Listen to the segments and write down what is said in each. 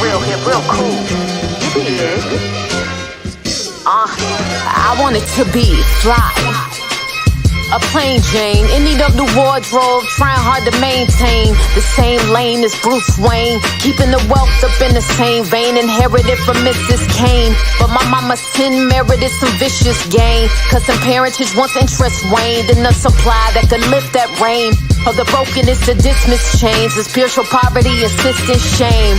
Real hip, real cool. You did. I want it to be fly. A plain Jane, in need of the wardrobe, trying hard to maintain the same lane as Bruce Wayne, keeping the wealth up in the same vein, inherited from Mrs. Kane. But my mama's sin merited some vicious gain, cause some parentage once interest waned, and the supply that could lift that reign of the brokenness to dismiss chains, the spiritual poverty, insistent shame.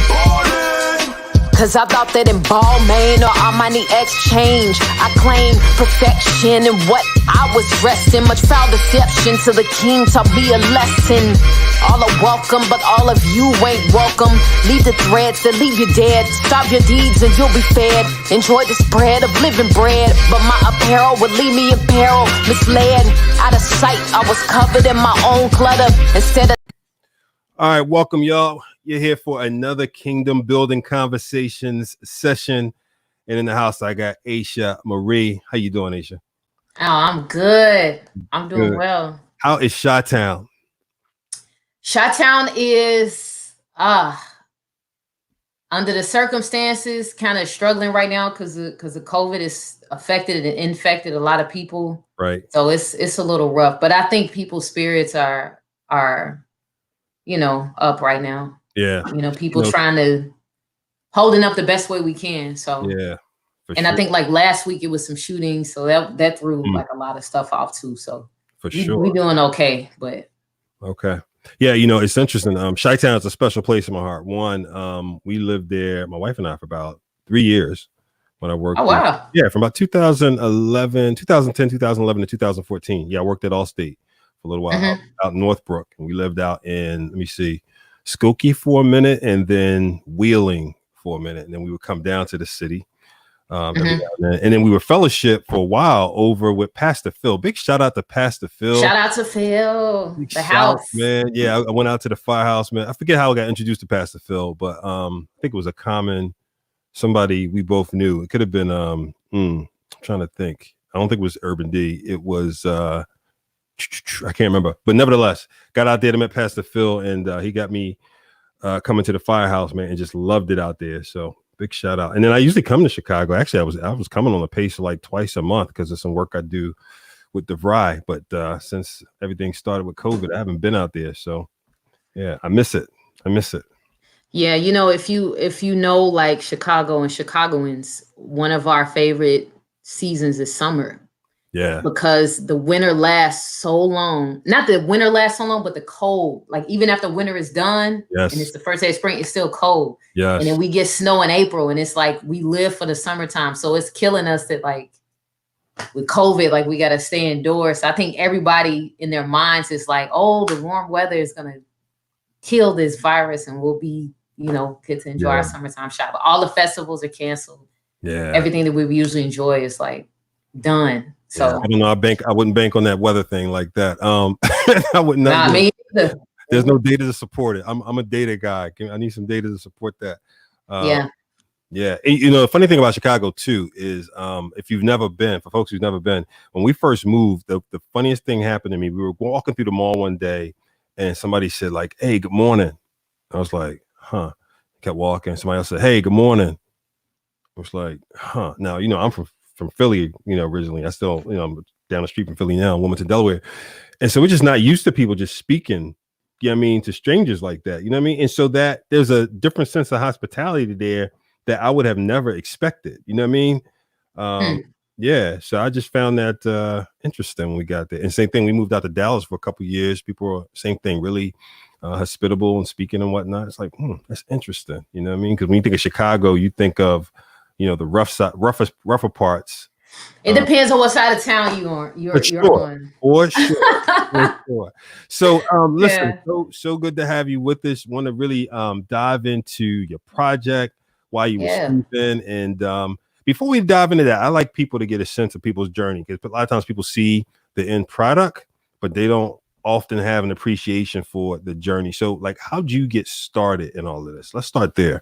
Cause I thought that in Balmain or Armani exchange, I claimed perfection in what I was dressed in. Much foul deception to the king taught me a lesson. All are welcome, but all of you ain't welcome. Leave the threads that leave you dead. Stop your deeds and you'll be fed. Enjoy the spread of living bread, but my apparel would leave me in peril. Misled, out of sight, I was covered in my own clutter. Instead of... All right, welcome, y'all. You're here for another Kingdom Building Conversations session. And in the house, I got Aasha Marie. How you doing, Aasha? Oh, I'm good. I'm doing good. Well. How is Chi-Town? Chi-Town is under the circumstances, kind of struggling right now because of COVID is affected and infected a lot of people. Right. So it's a little rough, but I think people's spirits are up right now. Yeah. People trying to holding up the best way we can. So yeah. And sure. I think like last week it was some shootings, so that threw like a lot of stuff off too. So we're doing okay, but okay. Yeah, it's interesting. Chi-Town is a special place in my heart. One, we lived there, my wife and I, for about 3 years when I worked. Oh wow. From about 2010, 2011 to 2014. Yeah, I worked at Allstate for a little while out in Northbrook, and we lived out in Skokie for a minute, and then Wheeling for a minute, and then we would come down to the city. And then we were fellowship for a while over with Pastor Phil. Big shout out to Pastor Phil. Shout out to Phil. The house, man. Yeah, I went out to the firehouse, man. I forget how I got introduced to Pastor Phil, but I think it was somebody we both knew. It could have been I'm trying to think. I don't think it was Urban D. It was I can't remember, but nevertheless, got out there to meet Pastor Phil, and he got me coming to the firehouse, man, and just loved it out there. So big shout out. And then I usually come to Chicago. Actually, I was coming on the pace like twice a month because of some work I do with DeVry. But since everything started with COVID, I haven't been out there. So yeah, I miss it. Yeah, if you know like Chicago and Chicagoans, one of our favorite seasons is summer. Yeah. Because the winter lasts so long. Not the winter lasts so long, but the cold. Like even after winter is done, yes, and it's the first day of spring, it's still cold. Yes. And then we get snow in April, and it's like we live for the summertime. So it's killing us that like with COVID, like we got to stay indoors. So I think everybody in their minds is like, oh, the warm weather is going to kill this virus and we'll be, get to enjoy our summertime shop. But all the festivals are canceled. Yeah. Everything that we usually enjoy is like done. So I don't know. I wouldn't bank on that weather thing like that. I wouldn't. Me either. There's no data to support it. I'm a data guy. I need some data to support that. Yeah. And, the funny thing about Chicago too is, if you've never been, for folks who've never been, when we first moved, the funniest thing happened to me. We were walking through the mall one day, and somebody said like, "Hey, good morning." I was like, "Huh." Kept walking. Somebody else said, "Hey, good morning." I was like, "Huh." Now I'm from Philly, originally. I still, I'm down the street from Philly now, Wilmington, Delaware. And so we're just not used to people just speaking, to strangers like that, And so that there's a different sense of hospitality there that I would have never expected, Yeah. So I just found that interesting when we got there. And same thing, we moved out to Dallas for a couple of years. People were same thing, really hospitable and speaking and whatnot. It's like, that's interesting. Because when you think of Chicago, you think of, the rougher parts. It depends on what side of town you're on. For sure. So listen, so good to have you with us. Want to really dive into your project while you were sleeping. And before we dive into that, I like people to get a sense of people's journey, because a lot of times people see the end product, but they don't often have an appreciation for the journey. So like, how'd you get started in all of this? Let's start there.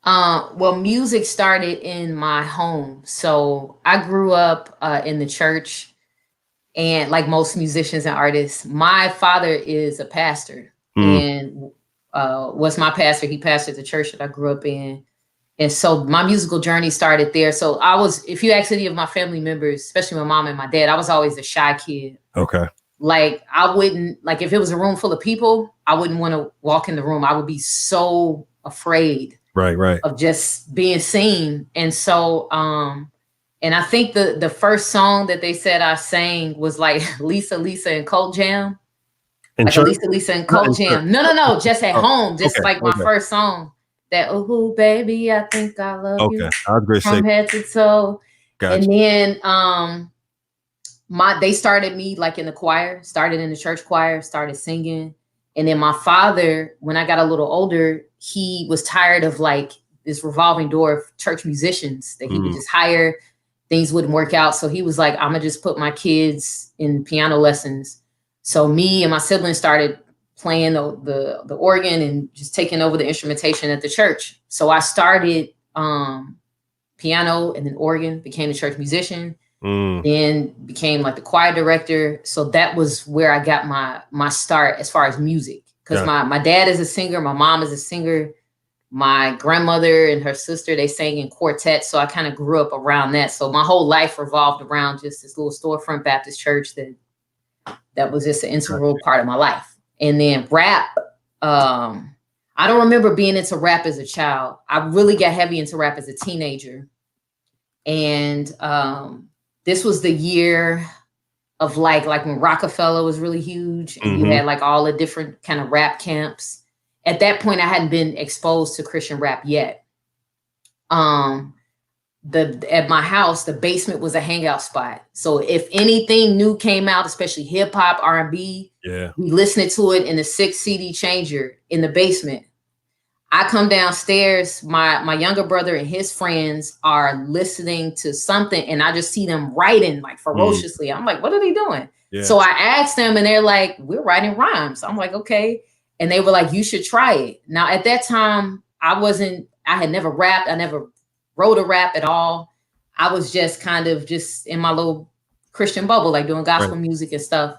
Well, music started in my home. So I grew up in the church, and like most musicians and artists, my father is a pastor. And was my pastor. He pastored the church that I grew up in. And so my musical journey started there. So if you ask any of my family members, especially my mom and my dad, I was always a shy kid. Okay. Like I wouldn't, like if it was a room full of people, I wouldn't want to walk in the room. I would be so afraid of just being seen. And so, and I think the first song that they said I sang was like Lisa and Colt Jam. In like church? Lisa and Colt Jam. No, just at home. Just like my first song. That, oh, baby, I think I love you. I was great from head to toe. Gotcha. And then they started me like in the choir, started in the church choir, started singing. And then my father, when I got a little older, he was tired of like this revolving door of church musicians that he would just hire. Things wouldn't work out. So he was like, I'm gonna just put my kids in piano lessons. So me and my siblings started playing the organ and just taking over the instrumentation at the church. So I started piano and then organ, became a church musician, then became like the choir director. So that was where I got my start as far as music. Because my dad is a singer, my mom is a singer, my grandmother and her sister, they sang in quartet. So I kind of grew up around that. So my whole life revolved around just this little storefront Baptist church that was just an integral part of my life. And then rap, I don't remember being into rap as a child. I really got heavy into rap as a teenager. And this was the year of like when Rockefeller was really huge and you had like all the different kind of rap camps. At that point, I hadn't been exposed to Christian rap yet. At my house, the basement was a hangout spot. So if anything new came out, especially hip hop, R&B, we listened to it in the 6 CD changer in the basement. I come downstairs, my younger brother and his friends are listening to something and I just see them writing like ferociously. I'm like, what are they doing? So I asked them and they're like, we're writing rhymes. I'm like, okay. And they were like, you should try it. Now at that time, I had never rapped. I never wrote a rap at all. I was just kind of just in my little Christian bubble, like doing gospel music and stuff.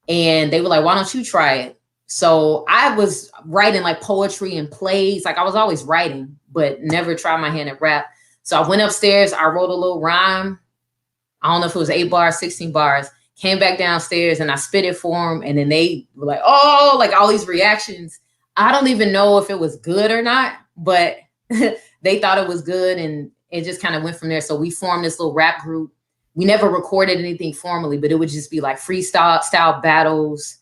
And they were like, why don't you try it? So I was writing like poetry and plays. Like I was always writing, but never tried my hand at rap. So I went upstairs. I wrote a little rhyme. I don't know if it was 8 bars, 16 bars. Came back downstairs and I spit it for them. And then they were like, oh, like all these reactions. I don't even know if it was good or not, but they thought it was good. And it just kind of went from there. So we formed this little rap group. We never recorded anything formally, but it would just be like freestyle battles.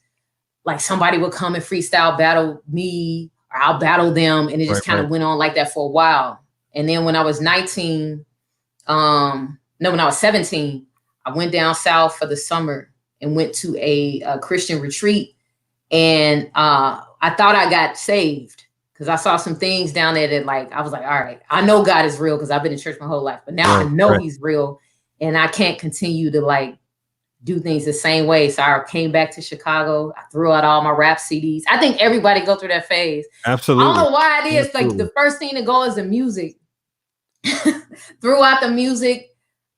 Like somebody would come and freestyle battle me or I'll battle them. And it just kind of went on like that for a while. And then when I was 19, when I was 17, I went down south for the summer and went to a Christian retreat. And I thought I got saved because I saw some things down there that like, I was like, all right, I know God is real because I've been in church my whole life, but now I know he's real and I can't continue to like do things the same way. So I came back to Chicago. I threw out all my rap CDs. I think everybody go through that phase. Absolutely. I don't know why it is. Like the first thing to go is the music. Threw out the music.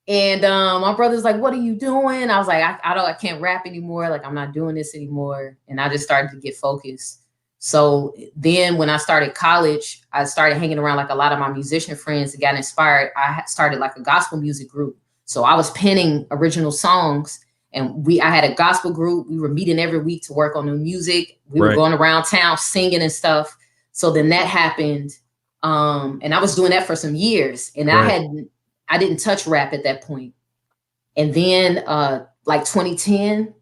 And my brother's like, what are you doing? I was like, I can't rap anymore. Like, I'm not doing this anymore. And I just started to get focused. So then when I started college, I started hanging around like a lot of my musician friends that got inspired. I started like a gospel music group. So I was penning original songs and I had a gospel group. We were meeting every week to work on new music. We were going around town singing and stuff. So then that happened. And I was doing that for some years and I didn't touch rap at that point. And then like 2010,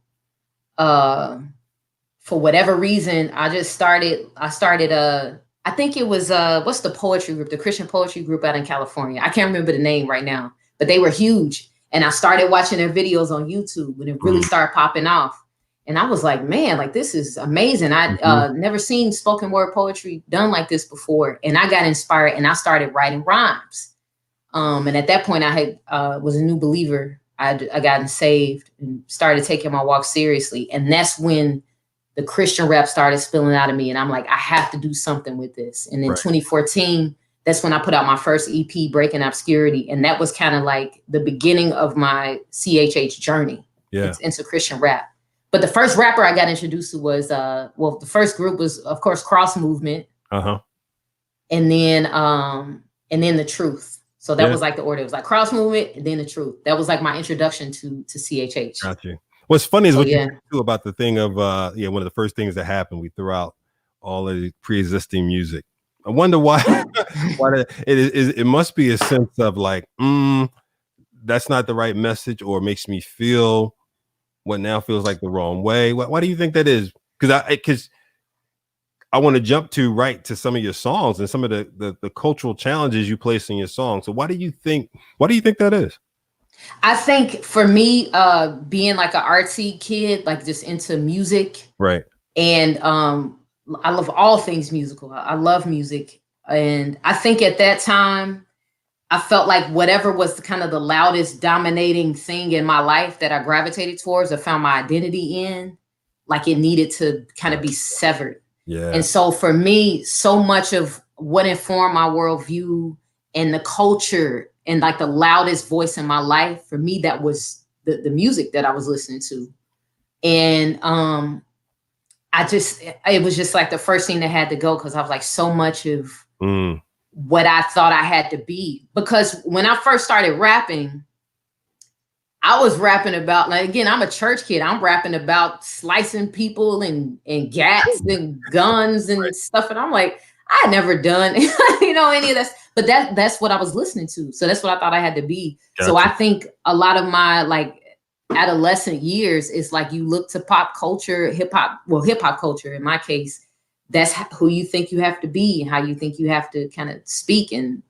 for whatever reason, I started, I think it was, what's the poetry group, the Christian poetry group out in California. I can't remember the name right now, but they were huge. And I started watching their videos on YouTube when it really started popping off. And I was like, man, like, this is amazing. I'd never seen spoken word poetry done like this before. And I got inspired and I started writing rhymes. And at that point I had, was a new believer. I gotten saved and started taking my walk seriously. And that's when the Christian rap started spilling out of me. And I'm like, I have to do something with this. And in 2014, that's when I put out my first EP, Breaking Obscurity. And that was kind of like the beginning of my CHH journey into Christian rap. But the first rapper I got introduced to was the first group was of course Cross Movement. Uh-huh. And then The Truth. So that was like the order. It was like Cross Movement and then The Truth. That was like my introduction to CHH. Got you. What's funny is what you said too about the thing of one of the first things that happened, we threw out all of the pre-existing music. I wonder why it must be a sense of like, that's not the right message, or makes me feel what now feels like the wrong way. Why do you think that is? Because I want to jump to some of your songs and some of the cultural challenges you place in your songs. So why do you think that is? I think for me, being like an artsy kid, like just into music, right? And I love all things musical. I love music, and I think at that time, I felt like whatever was the loudest dominating thing in my life that I gravitated towards or found my identity in, like it needed to kind of be severed. Yeah. And so for me, so much of what informed my worldview and the culture and like the loudest voice in my life, for me, that was the music that I was listening to. And it was just like the first thing that had to go, because I was like so much of what I thought I had to be. Because when I first started rapping, I was rapping about, like, again, I'm a church kid. I'm rapping about slicing people and gats and guns and stuff. And I'm like, I had never done, any of that. But that's what I was listening to. So that's what I thought I had to be. Gotcha. So I think a lot of my like adolescent years is like you look to pop culture, hip hop culture in my case. That's who you think you have to be and how you think you have to kind of speak. And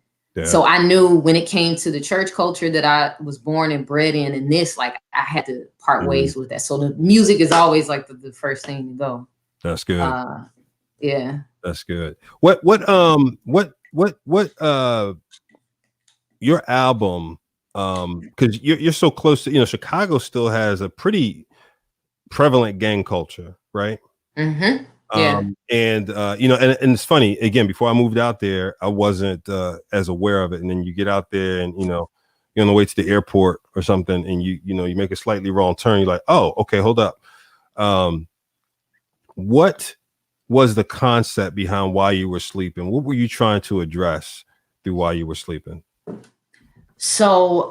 so I knew when it came to the church culture that I was born and bred in, and this, like, I had to part ways with that. So the music is always like the first thing to go. That's good. Yeah. That's good. What your album, because you're so close to, Chicago still has a pretty prevalent gang culture, right? Mm-hmm. Yeah. And it's funny, again, before I moved out there, I wasn't as aware of it. And then you get out there and, you're on the way to the airport or something, and you make a slightly wrong turn. You're like, oh, okay, hold up. What was the concept behind While You Were Sleeping? What were you trying to address through While You Were Sleeping? So,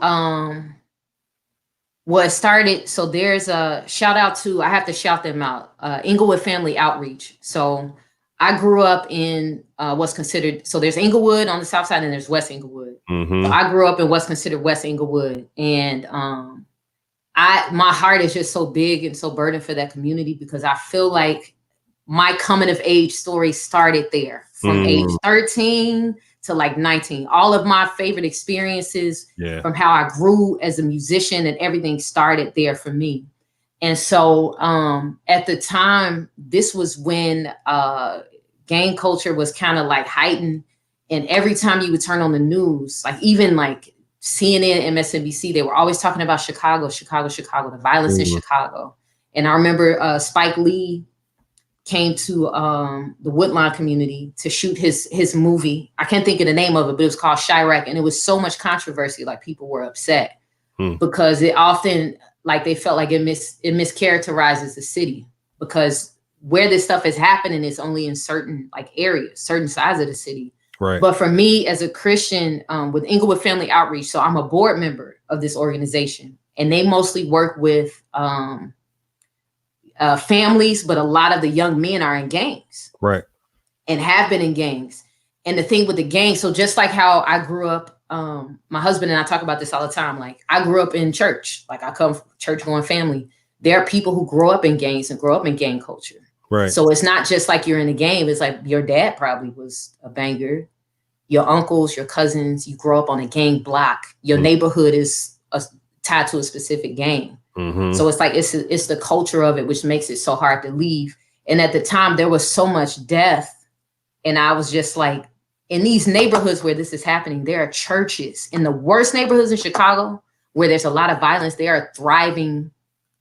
it started, so there's a shout out to, I have to shout them out, Inglewood Family Outreach. So I grew up in what's considered, so there's Inglewood on the south side and there's West Inglewood. Mm-hmm. So I grew up in what's considered West Inglewood. And my heart is just so big and so burdened for that community, because I feel like my coming of age story started there from age 13 to like 19. All of my favorite experiences from how I grew as a musician and everything started there for me. And so at the time, this was when gang culture was kind of like heightened. And every time you would turn on the news, like even like CNN, MSNBC, they were always talking about Chicago, the violence in Chicago. And I remember Spike Lee came to the Woodlawn community to shoot his movie. I can't think of the name of it, but it was called Chirac. And it was so much controversy, like people were upset because it often, like they felt like it mischaracterizes the city, because where this stuff is happening is only in certain like areas, certain sides of the city. Right. But for me as a Christian with Inglewood Family Outreach, so I'm a board member of this organization, and they mostly work with families, but a lot of the young men are in gangs, right, and have been in gangs. And the thing with the gangs, so just like how I grew up, my husband and I talk about this all the time. Like I grew up in church, like I come from church going family. There are people who grow up in gangs and grow up in gang culture. Right. So it's not just like you're in a gang. It's like your dad probably was a banger, your uncles, your cousins. You grow up on a gang block. Your neighborhood is tied to a specific gang. Mm-hmm. So it's like, it's the culture of it, which makes it so hard to leave. And at the time there was so much death. And I was just like, in these neighborhoods where this is happening, there are churches in the worst neighborhoods in Chicago where there's a lot of violence. There are thriving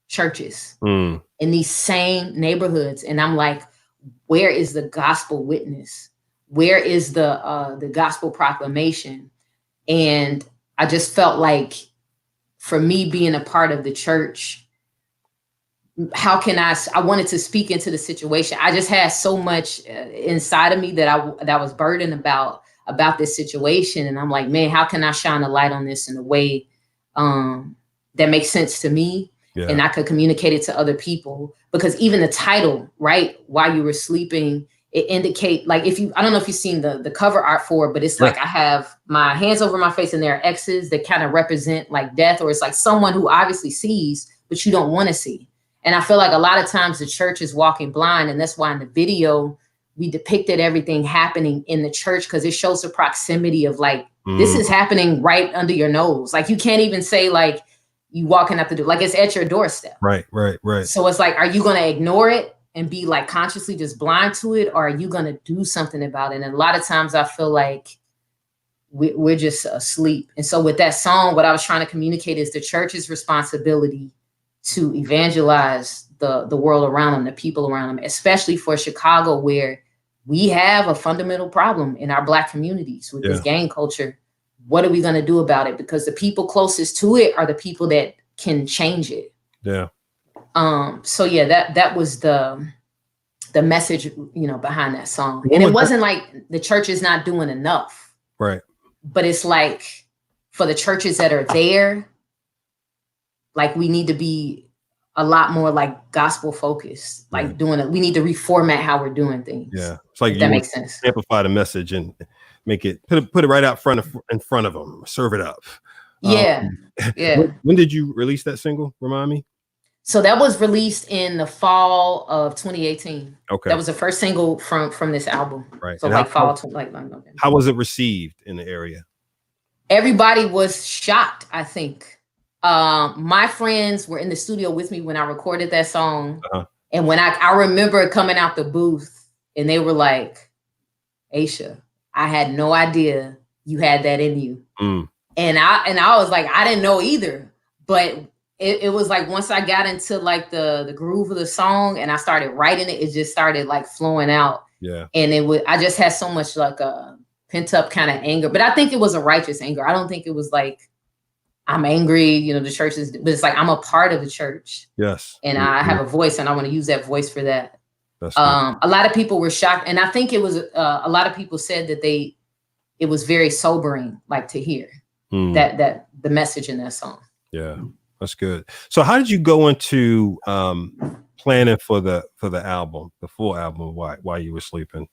churches in these same neighborhoods. And I'm like, where is the gospel witness? Where is the gospel proclamation? And I just felt like, for me being a part of the church, how can I wanted to speak into the situation. I just had so much inside of me that I was burdened about this situation. And I'm like, man, how can I shine a light on this in a way that makes sense to me? Yeah. And I could communicate it to other people, because even the title, right, While You Were Sleeping, it indicate, like, I don't know if you've seen the cover art for it, but it's like I have my hands over my face and there are X's that kind of represent like death, or it's like someone who obviously sees, but you don't want to see. And I feel like a lot of times the church is walking blind. And that's why in the video, we depicted everything happening in the church, because it shows the proximity of like, this is happening right under your nose. Like, you can't even say like you walking up the door, like it's at your doorstep. Right. So it's like, are you going to ignore it and be like consciously just blind to it? Or are you going to do something about it? And a lot of times I feel like we're just asleep. And so with that song, what I was trying to communicate is the church's responsibility to evangelize the world around them, the people around them, especially for Chicago, where we have a fundamental problem in our Black communities with this gang culture. What are we going to do about it? Because the people closest to it are the people that can change it. Yeah. So yeah, that was the message, behind that song. And it wasn't like the church is not doing enough. Right. But it's like, for the churches that are there, like, we need to be a lot more like gospel focused, like we need to reformat how we're doing things. Yeah. It's like, that makes sense. Amplify the message and make it, put it right out in front of them, serve it up. Yeah. When did you release that single? Remind me. So that was released in the fall of 2018. Okay. That was the first single from this album. Right. So and like fall, how was it received in the area? Everybody was shocked, I think. My friends were in the studio with me when I recorded that song. And when I remember coming out the booth and they were like, Aasha, I had no idea you had that in you. And I was like, I didn't know either. But it was like, once I got into like the groove of the song and I started writing it, it just started like flowing out. Yeah. And I just had so much like a pent up kind of anger, but I think it was a righteous anger. I don't think it was like, I'm angry, the church is, but it's like, I'm a part of the church. Yes. And I have a voice and I want to use that voice for that. That's a lot of people were shocked. And I think it was, a lot of people said that it was very sobering, like, to hear that the message in that song. Yeah, that's good. So how did you go into planning for the album, the full album, While You Were Sleeping?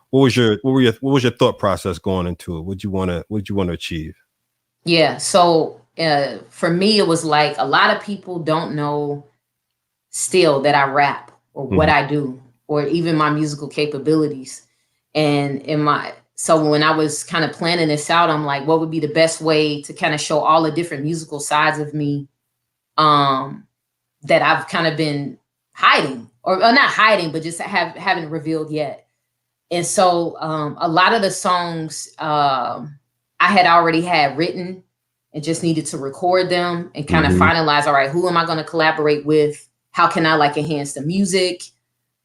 What was your thought process going into it? What did you want to achieve? Yeah. So for me, it was like, a lot of people don't know still that I rap or what I do, or even my musical capabilities. And so when I was kind of planning this out, I'm like, what would be the best way to kind of show all the different musical sides of me that I've kind of been hiding, or not hiding, but just haven't revealed yet. And so a lot of the songs I had already had written and just needed to record them and kind of finalize, all right, who am I going to collaborate with? How can I like enhance the music?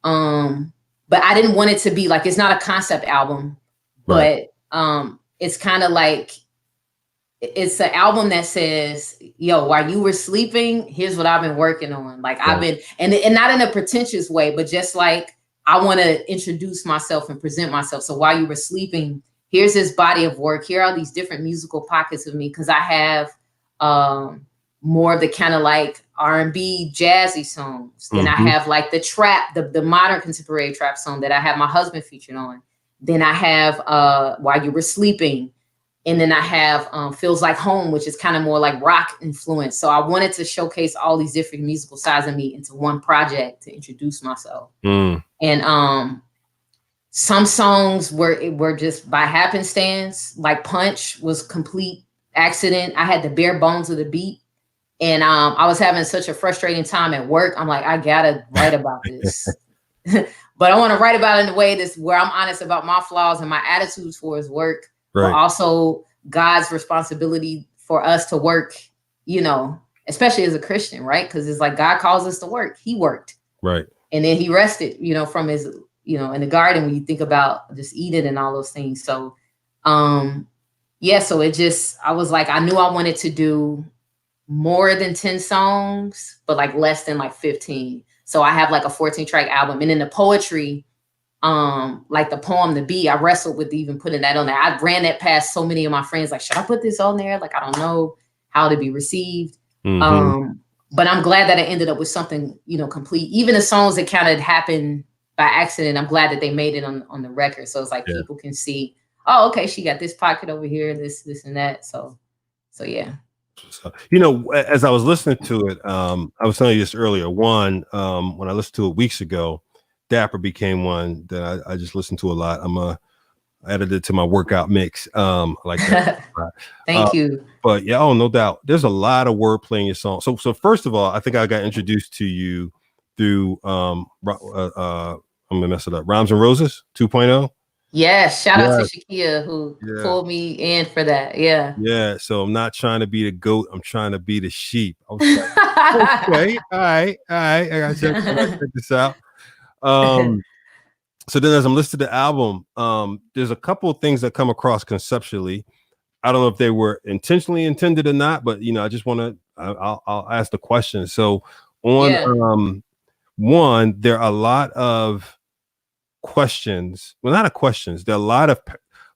But I didn't want it to be like, it's not a concept album, but it's kind of like, it's an album that says, yo, while you were sleeping, here's what I've been working on. Like I've been, and not in a pretentious way, but just like, I want to introduce myself and present myself. So while you were sleeping, here's this body of work. Here are these different musical pockets of me, because I have more of the kind of like R&B jazzy songs. Then I have like the trap, the modern contemporary trap song that I have my husband featured on. Then I have While You Were Sleeping. And then I have Feels Like Home, which is kind of more like rock influence. So I wanted to showcase all these different musical sides of me into one project to introduce myself. And some songs were just by happenstance, like Punch was complete accident. I had the bare bones of the beat. And I was having such a frustrating time at work. I'm like, I gotta write about this. But I want to write about it in a way that's where I'm honest about my flaws and my attitudes for his work. But also God's responsibility for us to work, especially as a Christian, right? Because it's like God calls us to work. He worked. Right. And then he rested, from his, in the garden, when you think about just eating and all those things. So, so I was like, I knew I wanted to do more than 10 songs, but like less than like 15. So I have like a 14-track album. And then the poetry, like the poem, The Bee, I wrestled with even putting that on there. I ran that past so many of my friends, like, should I put this on there? Like, I don't know how to be received. But I'm glad that I ended up with something, you know, complete. Even the songs that kind of happened by accident, I'm glad that they made it on the record. So it's like people can see, oh, okay, she got this pocket over here, this and that. So yeah. So, you know, as I was listening to it, I was telling you this earlier. One, when I listened to it weeks ago, Dapper became one that I just listened to a lot. I added it to my workout mix. Like that. Thank you. But yeah, oh, no doubt. There's a lot of wordplay in your song. So first of all, I think I got introduced to you through I'm gonna mess it up. Rhymes and Roses 2.0. Yes, shout out to Shakia who pulled me in for that. Yeah. Yeah. So I'm not trying to be the goat. I'm trying to be the sheep. I was like, okay, all right. I gotta check this out. So then as I'm listening to the album, there's a couple of things that come across conceptually. I don't know if they were intentionally intended or not, but you know, I just want to I'll ask the question. So on one, there are a lot of questions. Well, not a questions. There are a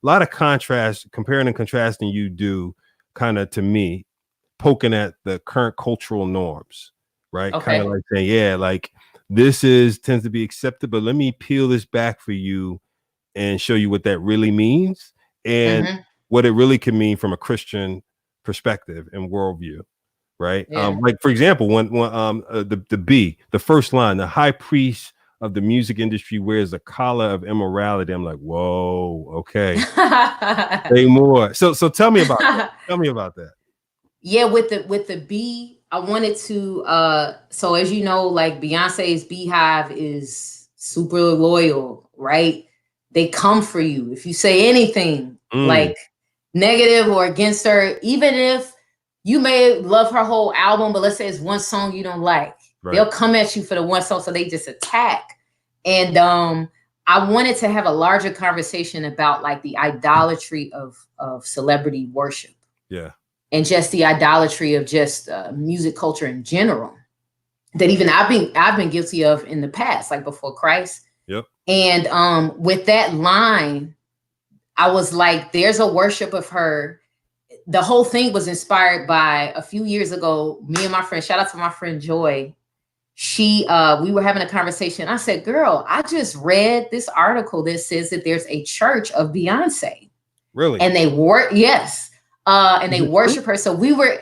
lot of contrast, comparing and contrasting you do kind of to me, poking at the current cultural norms, right? Okay. Kind of like saying, yeah, like this tends to be accepted, but let me peel this back for you and show you what that really means and what it really can mean from a Christian perspective and worldview, right? Like for example, when the B, the first line, the high priest of the music industry wears the collar of immorality. I'm like, whoa, okay, say more. So tell me about that. Tell me about that. Yeah, with the B, I wanted to so as you know, like Beyonce's Beehive is super loyal, right? They come for you if you say anything like negative or against her, even if you may love her whole album, but let's say it's one song you don't like, they'll come at you for the one song, so they just attack. And I wanted to have a larger conversation about like the idolatry of celebrity worship. Yeah. And just the idolatry of just music culture in general that even I've been guilty of in the past, like before Christ. Yep. And with that line, I was like, there's a worship of her. The whole thing was inspired by a few years ago, me and my friend, shout out to my friend Joy. We were having a conversation. I said, girl, I just read this article that says that there's a church of Beyonce. Really? And they and they worship her. So we were,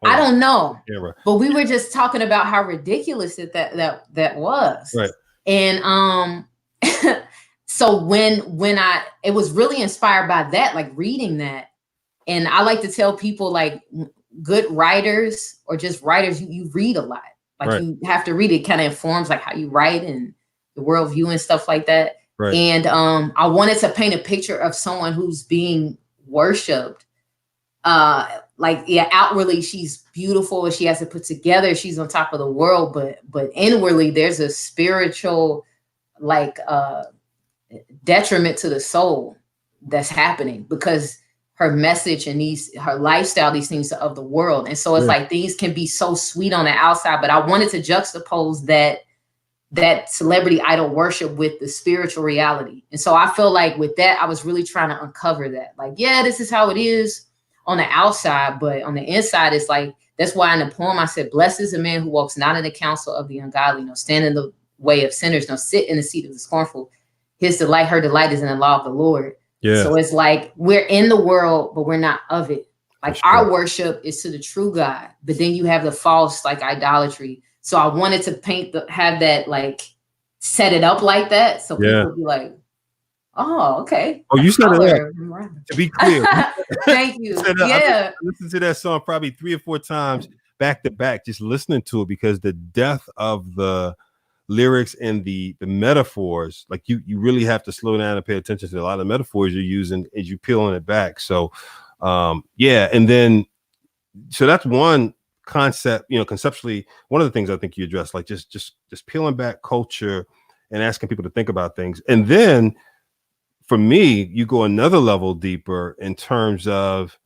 I don't know, but we were just talking about how ridiculous that was. Right. And so it was really inspired by that, like reading that. And I like to tell people, like, good writers or just writers, you read a lot. Like you have to read it, kind of informs like how you write and the worldview and stuff like that. Right. And I wanted to paint a picture of someone who's being worshipped. Outwardly she's beautiful, she has it put together, she's on top of the world, but inwardly there's a spiritual detriment to the soul that's happening because her message and her lifestyle, these things are of the world. And so it's like things can be so sweet on the outside, but I wanted to juxtapose that celebrity idol worship with the spiritual reality. And so I feel like with that, I was really trying to uncover that. Like, yeah, this is how it is on the outside, but on the inside, it's like, that's why in the poem I said, blessed is the man who walks not in the counsel of the ungodly, nor stand in the way of sinners, nor sit in the seat of the scornful. Her delight is in the law of the Lord. Yeah. So it's like, we're in the world, but we're not of it. Like our worship is to the true God, but then you have the false, like idolatry. So I wanted to have that, like, set it up like that. So people would be like, oh, okay. Oh, you said it up. To be clear. Thank you. I listened to that song probably 3 or 4 times back to back, just listening to it, because the depth of the lyrics and the metaphors, like you really have to slow down and pay attention to a lot of metaphors you're using as you peeling it back. So and then so that's one concept, conceptually, one of the things I think you addressed, like just peeling back culture and asking people to think about things. And then for me, you go another level deeper in terms of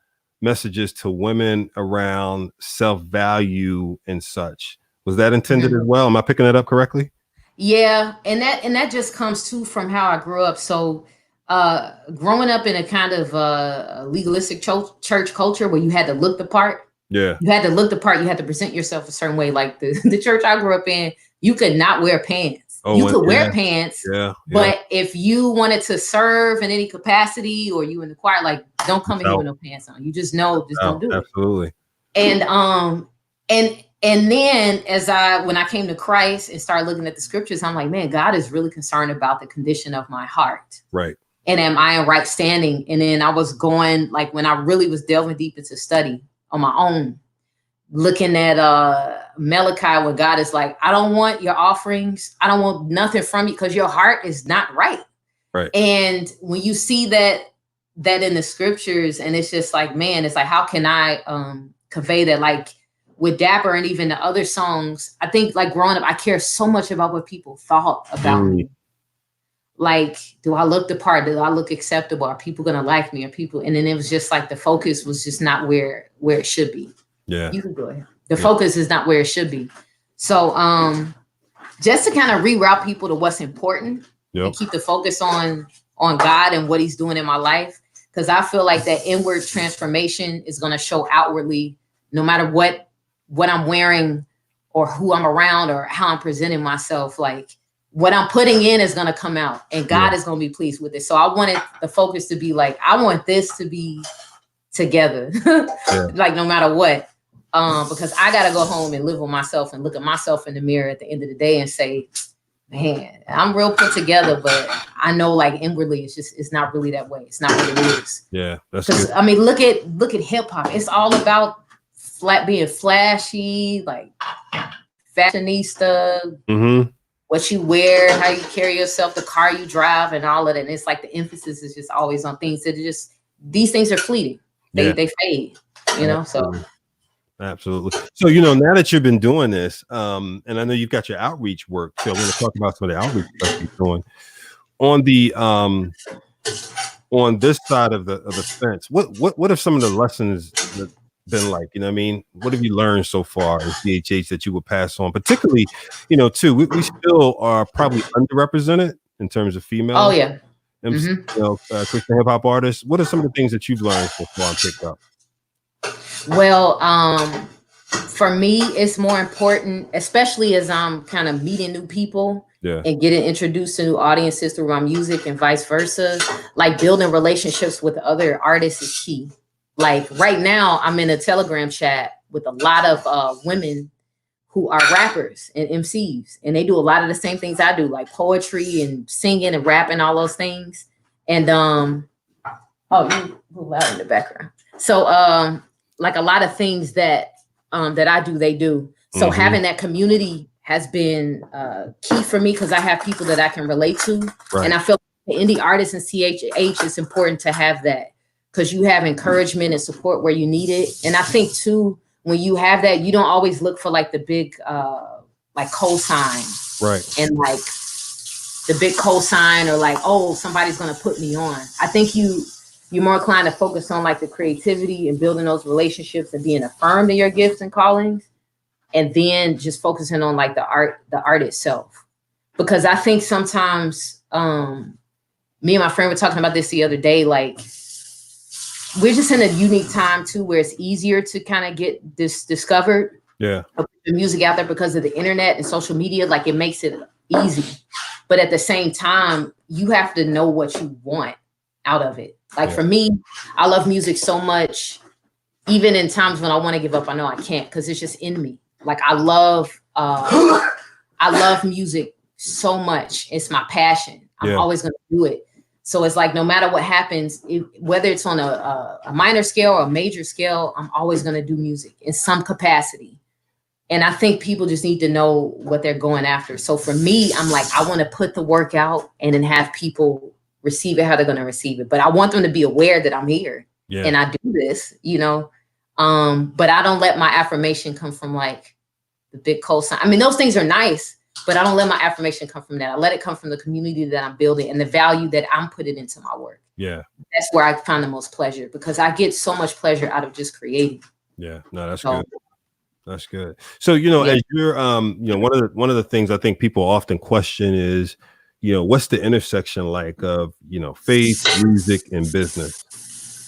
messages to women around self-value and such. Was that intended as well? Am I picking that up correctly? Yeah, and that just comes too from how I grew up. So growing up in a kind of legalistic church culture where you had to look the part. Yeah. You had to look the part. You had to present yourself a certain way. Like the church I grew up in, you could not wear pants. Oh, you could yeah. wear pants, Yeah. but if you wanted to serve in any capacity or you in the choir, like don't come in here with no pants on. You just don't do it. Absolutely. And then when I came to Christ and started looking at the scriptures, I'm like, man, God is really concerned about the condition of my heart. Right. And am I in right standing? And then I was going, like when I really was delving deep into study on my own, looking at Malachi, where God is like, I don't want your offerings. I don't want nothing from you because your heart is not right. Right. And when you see that in the scriptures, and it's just like, man, it's like, how can I convey that? Like with Dapper and even the other songs, I think like growing up, I care so much about what people thought about me. Like, do I look the part? Do I look acceptable? Are people going to like me? Are people? And then it was just like the focus was just not where it should be. Yeah. You can go ahead. The focus is not where it should be. So just to kind of reroute people to what's important and keep the focus on God and what he's doing in my life. Because I feel like that inward transformation is going to show outwardly, no matter what I'm wearing or who I'm around or how I'm presenting myself. Like what I'm putting in is going to come out and God is going to be pleased with it. So I wanted the focus to be like, I want this to be together, like no matter what. Because I got to go home and live with myself and look at myself in the mirror at the end of the day and say, man, I'm real put together, but I know like inwardly, it's not really that way. It's not what it is. Yeah. That's good. I mean, look at hip hop. It's all about being flashy, like fashionista, what you wear, how you carry yourself, the car you drive and all of that. And it's like the emphasis is just always on things that these things are fleeting. They fade, so. Absolutely. So, now that you've been doing this, and I know you've got your outreach work, so I'm going to talk about some of the outreach stuff you're doing on the on this side of the fence. What have some of the lessons been like? You know what I mean? What have you learned so far in CHH that you would pass on? Particularly, too, we still are probably underrepresented in terms of female. Oh yeah. Christian hip hop artists. What are some of the things that you've learned so far and picked up? Well, for me, it's more important, especially as I'm kind of meeting new people and getting introduced to new audiences through my music and vice versa. Like building relationships with other artists is key. Like right now, I'm in a Telegram chat with a lot of women who are rappers and MCs, and they do a lot of the same things I do, like poetry and singing and rapping, all those things. And you move loud in the background. So like a lot of things that I do, they do. So having that community has been key for me because I have people that I can relate to. Right. And I feel like the indie artists in CHH, it's important to have that because you have encouragement and support where you need it. And I think too, when you have that, you don't always look for like the big like cosign. Right. And like the big cosign or like, oh, somebody's going to put me on. I think you're more inclined to focus on like the creativity and building those relationships and being affirmed in your gifts and callings. And then just focusing on like the art itself. Because I think sometimes me and my friend were talking about this the other day, like we're just in a unique time too, where it's easier to kind of get this discovered. Yeah. The music out there because of the internet and social media, like it makes it easy. But at the same time, you have to know what you want out of it. Like for me, I love music so much, even in times when I want to give up, I know I can't because it's just in me. Like I love music so much. It's my passion. I'm always going to do it. So it's like, no matter what happens, whether it's on a minor scale or a major scale, I'm always going to do music in some capacity. And I think people just need to know what they're going after. So for me, I'm like, I want to put the work out and then have people receive it how they're going to receive it. But I want them to be aware that I'm here and I do this, but I don't let my affirmation come from like the big cosign. I mean, those things are nice, but I don't let my affirmation come from that. I let it come from the community that I'm building and the value that I'm putting into my work. Yeah. That's where I find the most pleasure, because I get so much pleasure out of just creating. Yeah. No, that's So, good. That's good. So, you know, yeah. as you're, you know, one of the things I think people often question is, you know, what's the intersection like of, you know, faith, music, and business?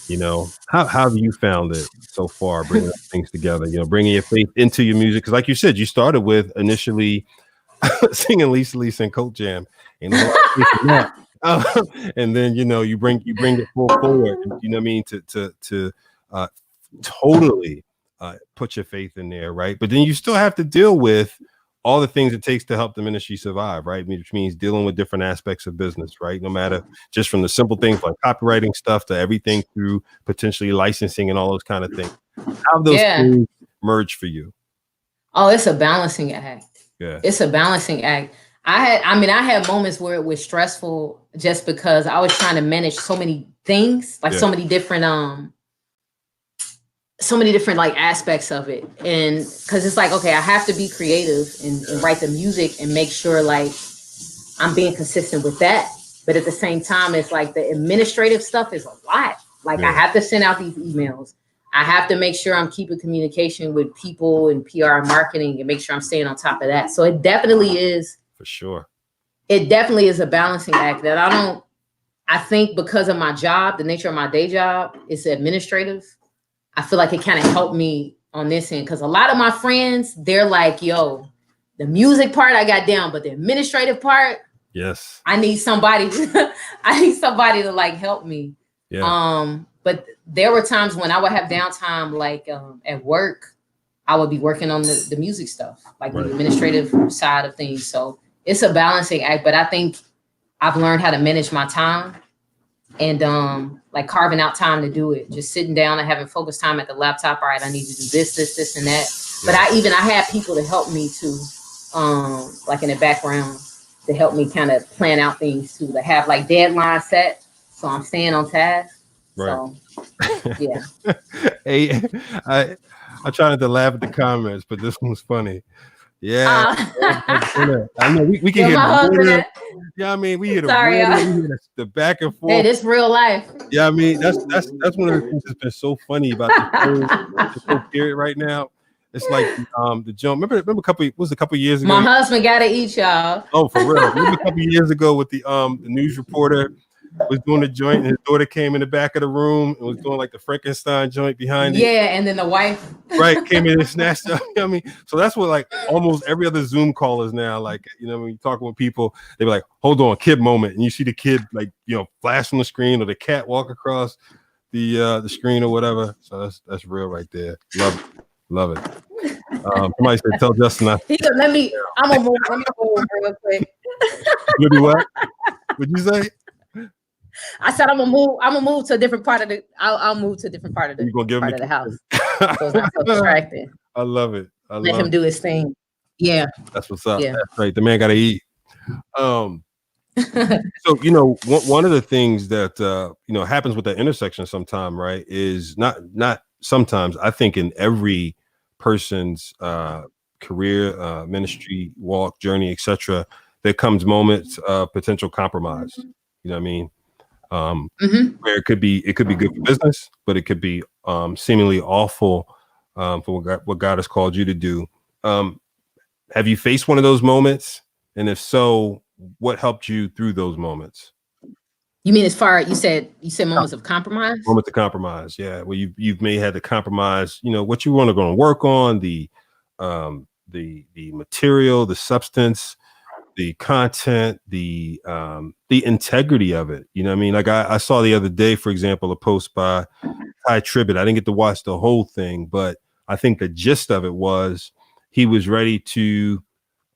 You know, how have you found it so far, bringing things together? You know, bringing your faith into your music, because, like you said, you started with initially singing Lisa and Coke Jam, and a whole lot of faith in that. And then you know you bring it full forward. You know what I mean, to uh, totally put your faith in there, right? But then you still have to deal with all the things it takes to help the ministry survive, right? Which means dealing with different aspects of business, right? No matter just from the simple things like copywriting stuff to everything through potentially licensing and all those kind of things. How have those things merged for you? Oh, it's a balancing act. Yeah. It's a balancing act. I had moments where it was stressful just because I was trying to manage so many things, like so many different like aspects of it. And because it's like, okay, I have to be creative and write the music and make sure like I'm being consistent with that. But at the same time, it's like the administrative stuff is a lot. Like I have to send out these emails. I have to make sure I'm keeping communication with people and PR and marketing and make sure I'm staying on top of that. So it definitely is. For sure. It definitely is a balancing act that I think because of my job, the nature of my day job is administrative. I feel like it kind of helped me on this end, because a lot of my friends, they're like, yo, the music part I got down, but the administrative part, yes, I need somebody to like help me. Yeah. But there were times when I would have downtime, like at work, I would be working on the music stuff, like the administrative side of things. So it's a balancing act, but I think I've learned how to manage my time and like carving out time to do it, just sitting down and having focused time at the laptop. All right, I need to do this, and that. But I had people to help me too, like in the background to help me kind of plan out things too, to have like deadlines set. So I'm staying on task. Right. So, yeah. Hey, I tried not to laugh at the comments, but this one's funny. Yeah. I know we can hear the yeah, I mean, we hear the back and forth. Hey, this real life. Yeah, I mean, that's one of the things that's been so funny about this whole period right now. It's like the jump. Remember a couple years ago? My husband gotta eat, y'all. Oh, for real. Remember a couple years ago with the news reporter was doing the joint and his daughter came in the back of the room and was doing like the Frankenstein joint behind it. Yeah, and then the wife came in and snatched up. I mean, so that's what like almost every other Zoom call is now. Like, you know, when you're talking with people, they be like, hold on, kid moment. And you see the kid like, you know, flash on the screen or the cat walk across the screen or whatever. So that's real right there. Love it. Somebody said, tell Justin I'm gonna move real quick. You do what? What'd you say? I said I'm gonna move to a different part of the I'll move to a different part of the the house. So it's not so distracting. I love it. Let him do his thing. Yeah. That's what's up. Yeah. That's right. The man gotta eat. So you know, one of the things that you know happens with that intersection sometime, right, is not sometimes, I think in every person's career, ministry, walk, journey, etc., there comes moments of potential compromise. You know what I mean? Where it could be good for business, but it could be seemingly awful for what God has called you to do. Have you faced one of those moments? And if so, what helped you through those moments? You mean as far you said moments of compromise? Moments of compromise, yeah. Where you've may had to compromise, you know, what you want to go and work on, the material, the substance, the content, the integrity of it. You know what I mean? Like I saw the other day, for example, a post by Ty Tribbett. I didn't get to watch the whole thing, but I think the gist of it was he was ready to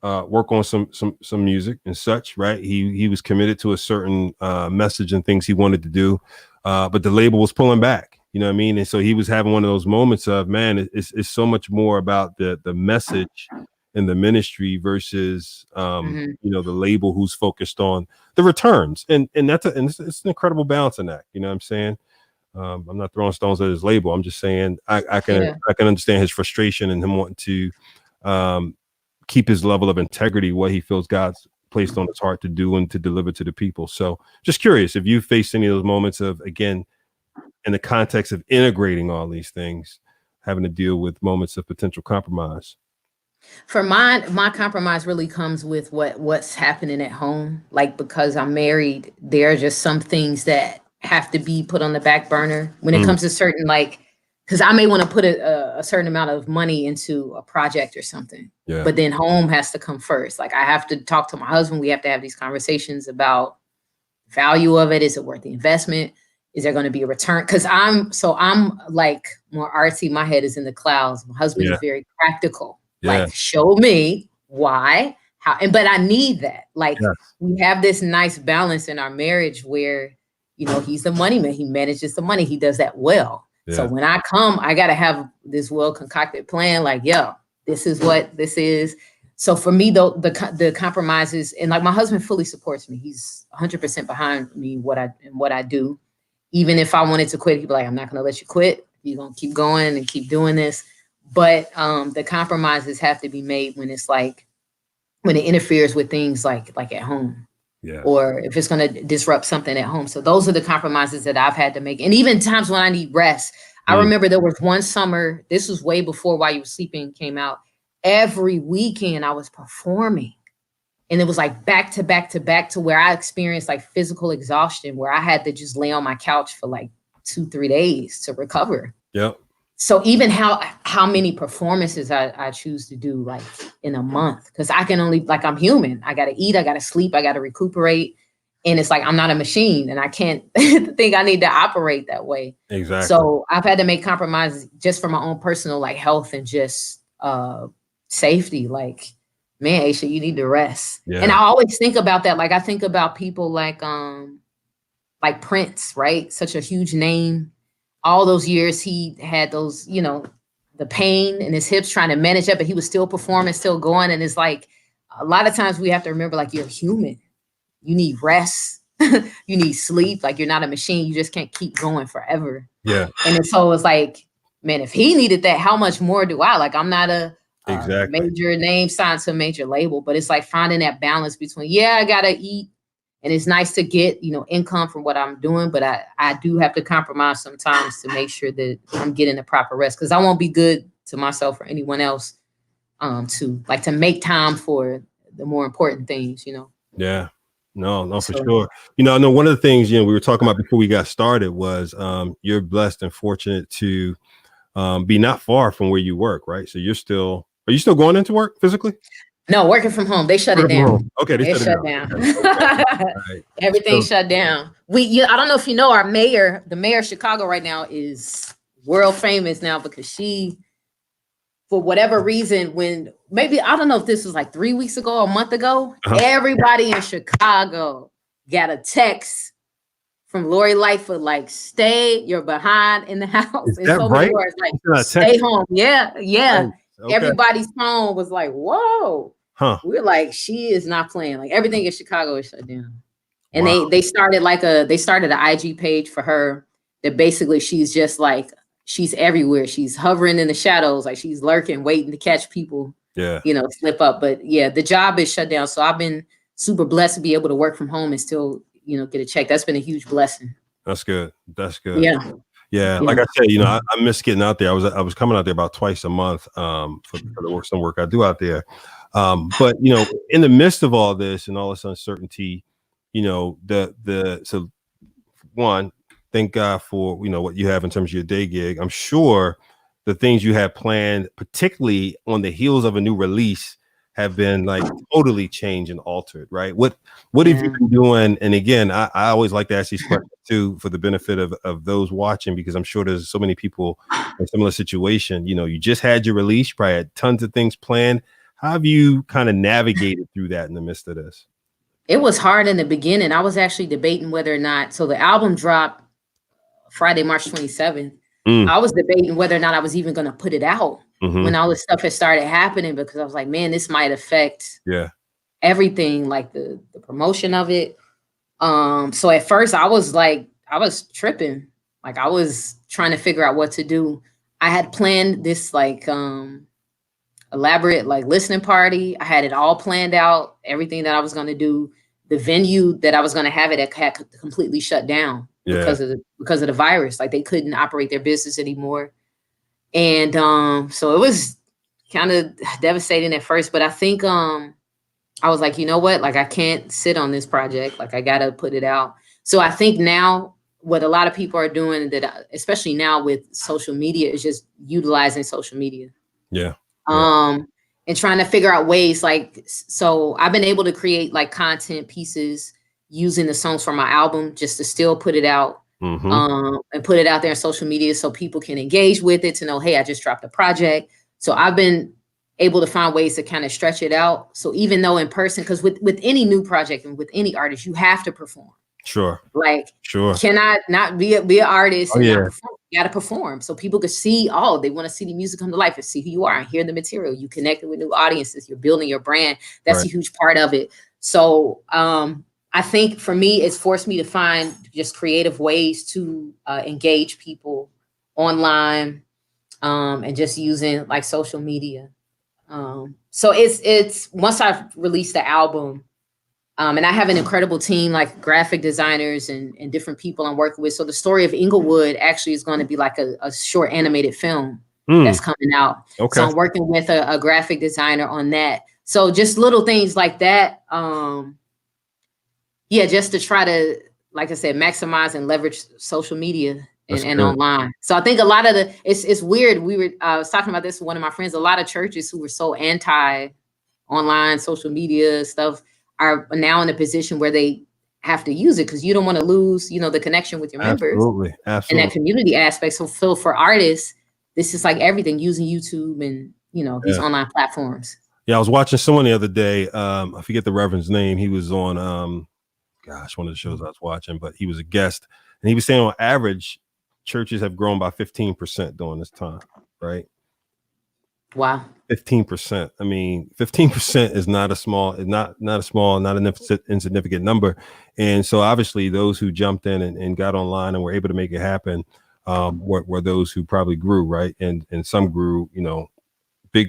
work on some music and such, right? He was committed to a certain message and things he wanted to do, but the label was pulling back. You know what I mean? And so he was having one of those moments of, man, it's so much more about the message in the ministry versus you know, the label who's focused on the returns, and it's an incredible balancing act. You know what I'm saying? I'm not throwing stones at his label. I'm just saying I can understand his frustration and him wanting to keep his level of integrity, what he feels God's placed on his heart to do and to deliver to the people. So just curious if you faced any of those moments of, again, in the context of integrating all these things, having to deal with moments of potential compromise. For mine, my compromise really comes with what's happening at home. Like, because I'm married, there are just some things that have to be put on the back burner when it comes to certain, like, because I may want to put a certain amount of money into a project or something, but then home has to come first. Like, I have to talk to my husband. We have to have these conversations about value of it. Is it worth the investment? Is there going to be a return? Because I'm like more artsy. My head is in the clouds. My husband is very practical. Like, show me why, how, but I need that. Like, we have this nice balance in our marriage where, you know, he's the money man. He manages the money. He does that well. So when I come, I got to have this well concocted plan. Like, this is what this is. So for me, though, the compromises, and like my husband fully supports me. He's 100% behind me, what I do. Even if I wanted to quit, he'd be like, I'm not going to let you quit. You're going to keep going and keep doing this. But the compromises have to be made when it's like, when it interferes with things like at home, or if it's going to disrupt something at home. So those are the compromises that I've had to make. And even times when I need rest. I remember there was one summer, this was way before While You Were Sleeping came out. Every weekend I was performing. And it was like back to back to back, to where I experienced like physical exhaustion, where I had to just lay on my couch for like 2-3 days to recover. So even how many performances I choose to do, like, in a month, because I can only, like, I'm human. I got to eat, I got to sleep, I got to recuperate. And it's like, I'm not a machine, and I can't think I need to operate that way. Exactly. So I've had to make compromises just for my own personal, like, health and just safety. Like, man, Aasha, you need to rest. And I always think about that. Like, I think about people like Prince, right? Such a huge name. All those years he had those, you know, the pain in his hips trying to manage that, but he was still performing, still going. And it's like, a lot of times we have to remember, like, you're human. You need rest. You need sleep. Like, you're not a machine. You just can't keep going forever. And so it's like, man, if he needed that, how much more do I? Like, I'm not a major name signed to a major label, but it's like finding that balance between, I got to eat. And it's nice to get, you know, income from what I'm doing, but I do have to compromise sometimes to make sure that I'm getting the proper rest, because I won't be good to myself or anyone else to make time for the more important things, you know? No, for sure. You know, I know one of the things, you know, we were talking about before we got started was you're blessed and fortunate to be not far from where you work, right? So are you still going into work physically? No, working from home. They shut it down. Okay, they shut down. Okay. Everything shut down. I don't know if you know, the mayor of Chicago right now is world famous now, because she, for whatever reason, I don't know if this was like 3 weeks ago or a month ago, everybody in Chicago got a text from Lori Lightfoot, like, stay, you're behind in the house. Is that right? Words, like, stay home. Yeah. Okay. Everybody's phone was like, whoa. We're like, she is not playing. Like, everything in Chicago is shut down. And they started an IG page for her that basically she's just like, she's everywhere. She's hovering in the shadows, like she's lurking, waiting to catch people, you know, slip up. But the job is shut down. So I've been super blessed to be able to work from home and still, you know, get a check. That's been a huge blessing. That's good. Yeah. Like I said, you know, I miss getting out there. I was coming out there about twice a month for some work I do out there. But, you know, in the midst of all this and all this uncertainty, you know, so one, thank God for, you know, what you have in terms of your day gig. I'm sure the things you have planned, particularly on the heels of a new release, have been like totally changed and altered, right? What have you been doing? And again, I always like to ask these questions too, for the benefit of those watching, because I'm sure there's so many people in a similar situation. You know, you just had your release, you probably had tons of things planned. How have you kind of navigated through that in the midst of this? It was hard in the beginning. I was actually debating whether or not, so the album dropped Friday, March 27th. I was debating whether or not I was even going to put it out when all this stuff had started happening, because I was like, man, this might affect everything, like the promotion of it. So at first I was tripping. Like, I was trying to figure out what to do. I had planned this like elaborate like listening party. I had it all planned out, everything that I was going to do. The venue that I was going to have it had completely shut down because of the virus. Like they couldn't operate their business anymore. And so it was kind of devastating at first, but I think I was like, you know what? Like I can't sit on this project. Like I got to put it out. So I think now what a lot of people are doing, that especially now with social media, is just utilizing social media. Yeah. And trying to figure out ways, like, so I've been able to create like content pieces using the songs from my album just to still put it out, and put it out there on social media so people can engage with it, to know, hey, I just dropped a project. So I've been able to find ways to kind of stretch it out. So even though in person, because with any new project and with any artist, you have to perform. Sure. Like, sure. Cannot not be an artist and yeah. not perform. You got to perform so people could see. Oh, they want to see the music come to life and see who you are and hear the material. You connected with new audiences. You're building your brand. That's a huge part of it. So I think for me, it's forced me to find just creative ways to engage people online, and just using like social media. So it's once I've released the album. And I have an incredible team, like graphic designers and different people I'm working with. So the story of Inglewood actually is going to be like a short animated film that's coming out. Okay. So I'm working with a graphic designer on that. So just little things like that. Just to try to, like I said, maximize and leverage social media and online. So I think a lot of it's weird. I was talking about this with one of my friends. A lot of churches who were so anti online social media stuff are now in a position where they have to use it, because you don't want to lose, the connection with your members. Absolutely. And that community aspect. So for artists, this is like everything, using YouTube and, these online platforms. Yeah, I was watching someone the other day. I forget the reverend's name. He was on, one of the shows I was watching, but he was a guest. And he was saying on average, churches have grown by 15% during this time, right? Wow. 15%. I mean, 15% is not an insignificant number. And so obviously those who jumped in and got online and were able to make it happen were those who probably grew, right? And some grew,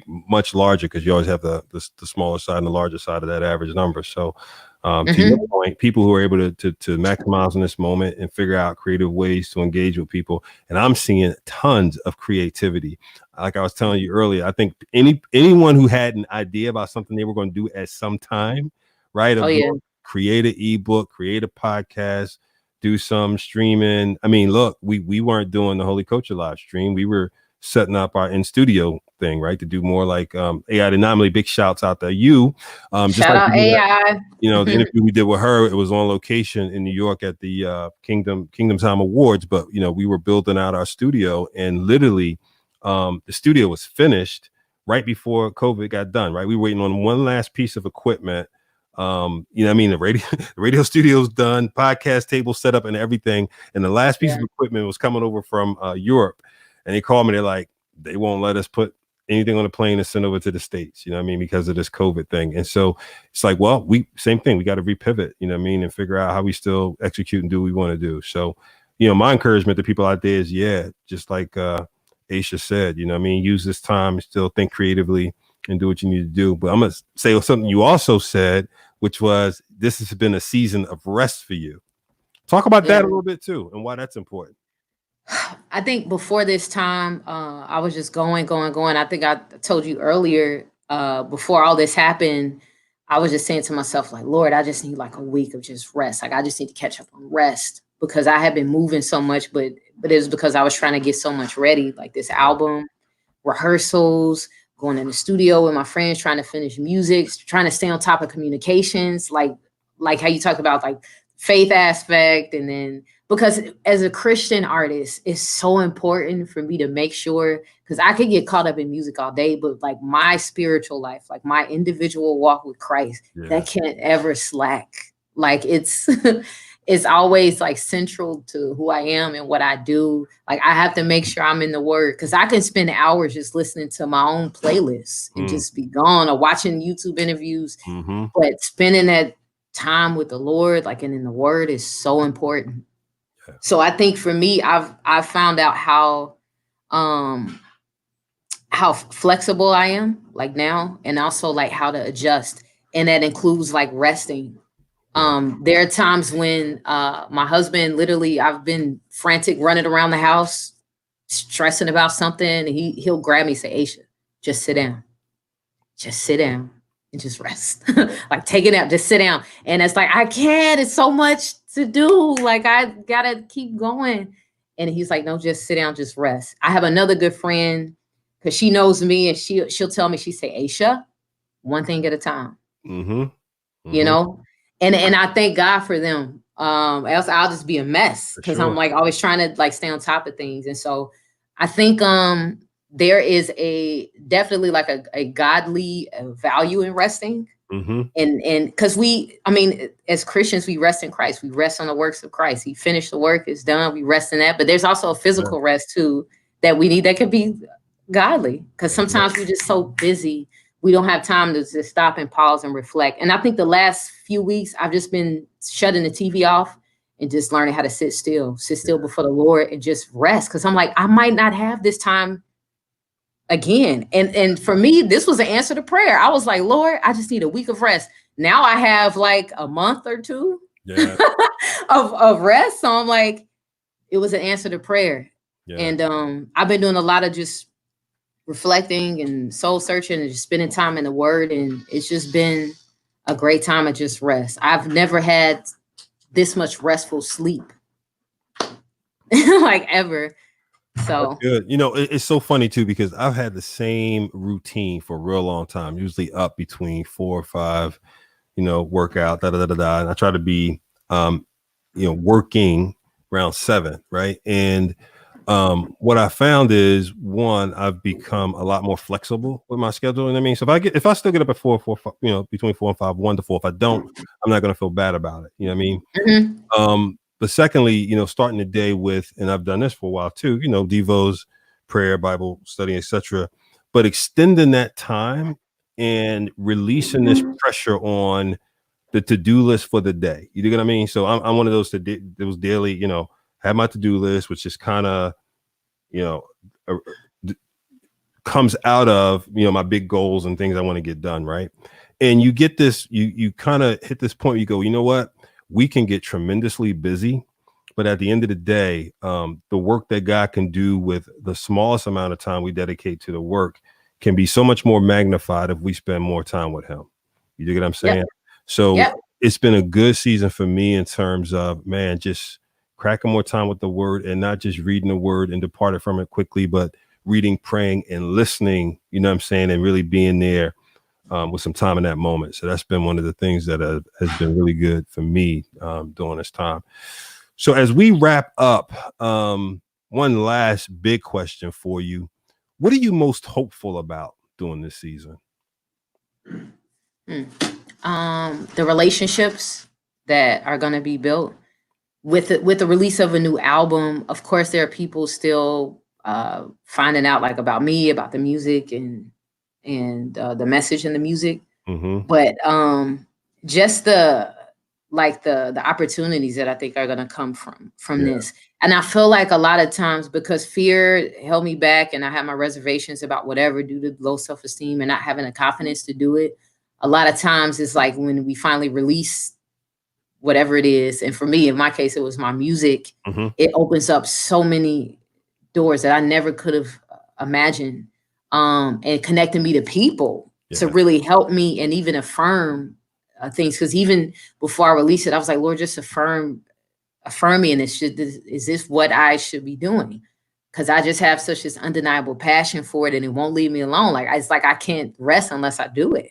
much larger, because you always have the smaller side and the larger side of that average number. So to your point, people who are able to maximize in this moment and figure out creative ways to engage with people. And I'm seeing tons of creativity. Like I was telling you earlier, I think anyone who had an idea about something they were going to do at some time, right? Create an ebook, create a podcast, do some streaming. I mean, look, we weren't doing the Holy Culture live stream. We were setting up our in studio thing, right, to do more like AI Anomaly. Big shouts out to you. Just shout out AI. The interview we did with her, it was on location in New York at the Kingdom Time Awards. But we were building out our studio, and literally the studio was finished right before COVID got done. Right, we were waiting on one last piece of equipment. The radio studio's done, podcast table set up and everything, and the last piece of equipment was coming over from Europe. And they called me. They're like, they won't let us put anything on a plane and send over to the States, because of this COVID thing. And so it's like, well, same thing. We got to repivot, and figure out how we still execute and do what we want to do. So, my encouragement to people out there is, just like Aasha said, use this time and still think creatively and do what you need to do. But I'm going to say something you also said, which was, this has been a season of rest for you. Talk about that a little bit too, and why that's important. I think before this time, I was just going. I think I told you earlier, before all this happened, I was just saying to myself, like, Lord, I just need like a week of just rest. Like, I just need to catch up on rest, because I have been moving so much, but it was because I was trying to get so much ready, like this album, rehearsals, going in the studio with my friends, trying to finish music, trying to stay on top of communications, like how you talk about like faith aspect. And then, because as a Christian artist, it's so important for me to make sure, because I could get caught up in music all day, but like my spiritual life, like my individual walk with Christ, that can't ever slack. Like it's always like central to who I am and what I do. Like I have to make sure I'm in the word, because I can spend hours just listening to my own playlists and just be gone, or watching YouTube interviews, but spending that time with the Lord, like, and in the word, is so important. So I think for me, I've found out how how flexible I am like now, and also like how to adjust. And that includes like resting. There are times when my husband, literally, I've been frantic running around the house, stressing about something, and he'll grab me and say, Aasha, just sit down. Just sit down and just rest. Like take a nap, just sit down. And it's like, I can't, it's so much to do. Like I gotta keep going. And he's like, no, just sit down, just rest. I have another good friend because she knows me, and she'll tell me, she say, Aasha, one thing at a time. Mm-hmm. You Mm-hmm. know, and I thank God for them. Else I'll just be a mess because I'm like always trying to like stay on top of things. And so I think there is definitely like a godly value in resting. Mm-hmm. And because as Christians, we rest in Christ. We rest on the works of Christ. He finished the work, it's done. We rest in that. But there's also a physical rest too that we need, that could be godly, because sometimes we're just so busy, we don't have time to just stop and pause and reflect. And I think the last few weeks, I've just been shutting the TV off and just learning how to sit still before the Lord and just rest. Because I'm like, I might not have this time again. And for me, this was an answer to prayer. I was like, Lord, I just need a week of rest. Now I have like a month or two of rest. So I'm like, it was an answer to prayer. Yeah. And I've been doing a lot of just reflecting and soul searching and just spending time in the Word. And it's just been a great time of just rest. I've never had this much restful sleep like ever. So that's good. You know, it's so funny too, because I've had the same routine for a real long time, usually up between 4 or 5, workout, and I try to be, working around 7. Right. And what I found is, one, I've become a lot more flexible with my schedule. And I mean, so if I still get up at 4, 5, between 4 and 5, 1 to 4, if I don't, I'm not going to feel bad about it. You know what I mean? Mm-hmm. But secondly, starting the day with, and I've done this for a while too, devos, prayer, Bible study, etc. But extending that time and releasing this pressure on the to-do list for the day. You know what I mean? So I'm one of those those daily, have my to-do list, which is kind of, comes out of, my big goals and things I want to get done. Right. And you get this, you kind of hit this point where you go, you know what? We can get tremendously busy, but at the end of the day, the work that God can do with the smallest amount of time we dedicate to the work can be so much more magnified if we spend more time with him. You dig what I'm saying? Yep. So It's been a good season for me in terms of, man, just cracking more time with the Word, and not just reading the Word and departing from it quickly, but reading, praying, and listening, you know what I'm saying, and really being there with some time in that moment. So that's been one of the things that has been really good for me during this time. So as we wrap up, one last big question for you. What are you most hopeful about during this season? The relationships that are going to be built with the release of a new album. Of course, there are people still finding out like about me, about the music and the message in the music. Mm-hmm. But just the opportunities that I think are going to come from this. And I feel like a lot of times, because fear held me back and I had my reservations about whatever due to low self-esteem and not having the confidence to do it. A lot of times it's like when we finally release whatever it is. And for me, in my case, it was my music. Mm-hmm. It opens up so many doors that I never could have imagined, and connecting me to people to really help me and even affirm things. Because even before I released it, I was like, Lord, just affirm me in this. Is this what I should be doing? Because I just have such this undeniable passion for it, and it won't leave me alone. It's like I can't rest unless I do it.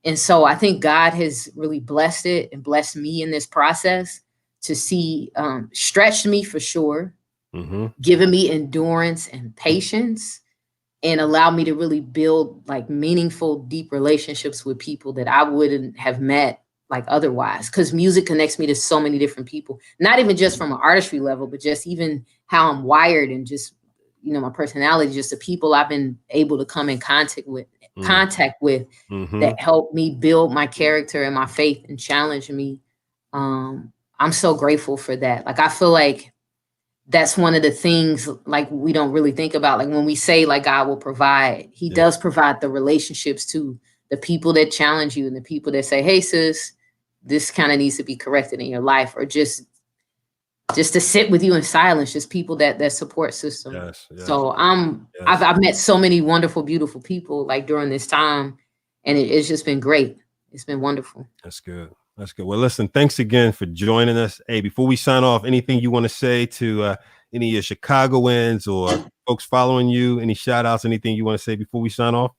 And so I think God has really blessed it and blessed me in this process to see, stretched me for sure, mm-hmm. given me endurance and patience, and allowed me to really build like meaningful, deep relationships with people that I wouldn't have met like otherwise. Because music connects me to so many different people, not even just from an artistry level, but just even how I'm wired and just, my personality, just the people I've been able to come in contact with mm-hmm. that helped me build my character and my faith and challenge me. I'm so grateful for that. Like, I feel like that's one of the things like we don't really think about. Like when we say like God will provide, he does provide the relationships to the people that challenge you and the people that say, hey, sis, this kind of needs to be corrected in your life, or just to sit with you in silence, just people that support system. Yes. So I've met so many wonderful, beautiful people like during this time, and it's just been great. It's been wonderful. That's good. That's good. Well, listen, thanks again for joining us. Hey, before we sign off, anything you want to say to any of your Chicagoans or folks following you? Any shout outs, anything you want to say before we sign off?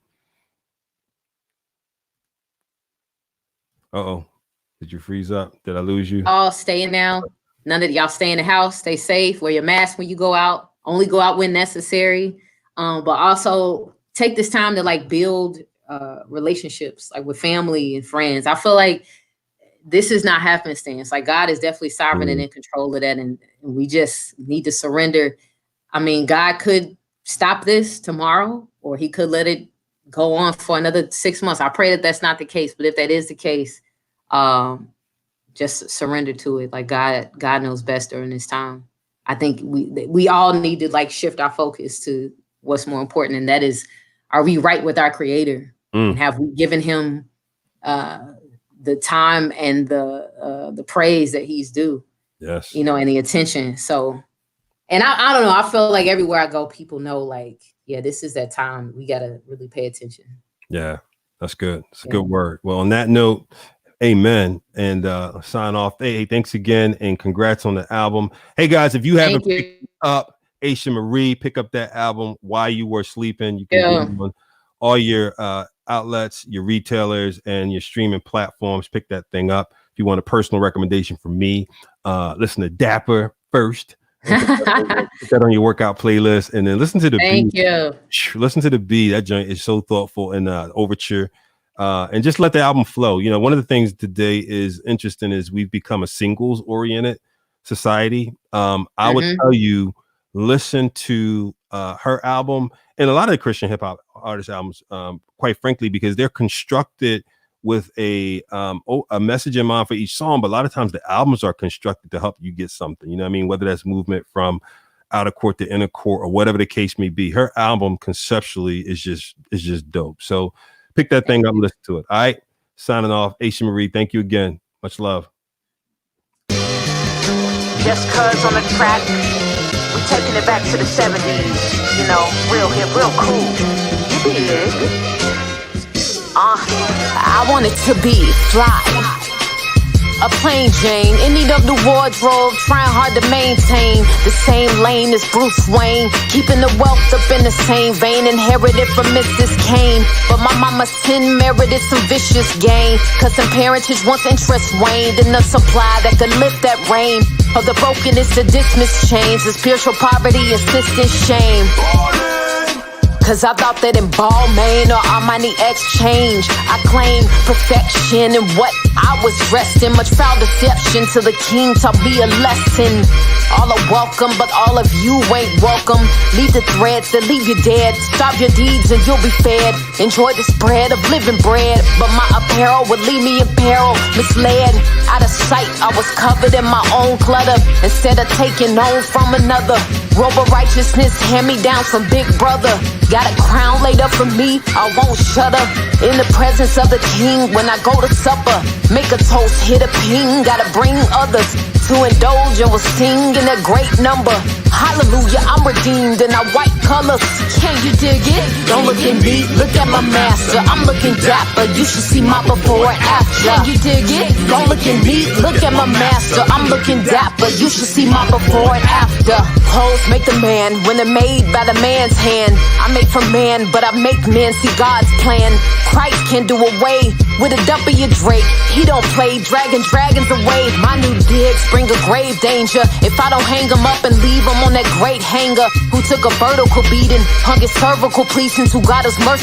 Uh-oh. Did you freeze up? Did I lose you? All staying now. None of y'all stay in the house. Stay safe. Wear your mask when you go out. Only go out when necessary. But also take this time to like build relationships like with family and friends. I feel like this is not happenstance. Like God is definitely sovereign and in control of that. And we just need to surrender. I mean, God could stop this tomorrow, or he could let it go on for another 6 months. I pray that that's not the case. But if that is the case, just surrender to it. Like God knows best during this time. I think we all need to like shift our focus to what's more important. And that is, are we right with our Creator? And have we given him the time and the praise that he's due? Yes. You know, and the attention. So, and I don't know, I feel like everywhere I go, people know like, yeah, this is that time. We got to really pay attention. Yeah, that's good. It's a good word. Well, on that note, amen. And sign off. Hey, thanks again. And congrats on the album. Hey guys, if you haven't picked up Aashamarie, pick up that album While You Were Sleeping. You can get it on all your outlets, your retailers, and your streaming platforms. Pick that thing up. If you want a personal recommendation from me, listen to Dapper first. Put that on your workout playlist, and then listen to the beat. Listen to the beat. That joint is so thoughtful and overture. And just let the album flow. You know, one of the things today is interesting is we've become a singles oriented society. I would tell you, listen to her album and a lot of the Christian hip hop artist albums, quite frankly, because they're constructed with a message in mind for each song. But a lot of times the albums are constructed to help you get something, you know what I mean? Whether that's movement from outer court to inner court or whatever the case may be. Her album conceptually is just dope. So pick that thing up and listen to it. All right. Signing off. Aashamarie, thank you again. Much love. Just cuz on the track, we taking it back to the 70s. You know, real hip, real cool. You dig? I want it to be fly. A plain Jane, in need of the wardrobe, trying hard to maintain the same lane as Bruce Wayne, keeping the wealth up in the same vein, inherited from Mrs. Kane. But my mama's sin merited some vicious gain, cause some parentage once interest waned, enough supply that could lift that reign of the brokenness to dismiss chains, the spiritual poverty, insistent shame. Cause I thought that in Balmain or Armani exchange, I claimed perfection in what I was dressed in. Much foul deception to the king taught me a lesson. All are welcome, but all of you ain't welcome. Leave the threads that leave you dead. Stop your deeds and you'll be fed. Enjoy the spread of living bread, but my apparel would leave me in peril. Misled, out of sight, I was covered in my own clutter. Instead of taking on from another, robe of righteousness hand me down from Big Brother. Got a crown laid up for me, I won't shut up. In the presence of the king, when I go to supper, make a toast, hit a ping. Gotta bring others to indulge and will sing in that great number. Hallelujah, I'm redeemed in our white colors. Can you dig it? Don't look at me, look at my master. I'm looking dapper, you should see my before and after. Can you dig it? Don't look at me, look at my master. I'm looking dapper, you should see my before and after. Clothes make the man when they're made by the man's hand. I make for man, but I make men see God's plan. Christ can do away with a W Drake. He don't play, dragging dragons away. My new digs bring a grave danger. If I don't hang him up and leave him on that great hanger, who took a vertical beating, hung his cervical pleasing, who got his mercy.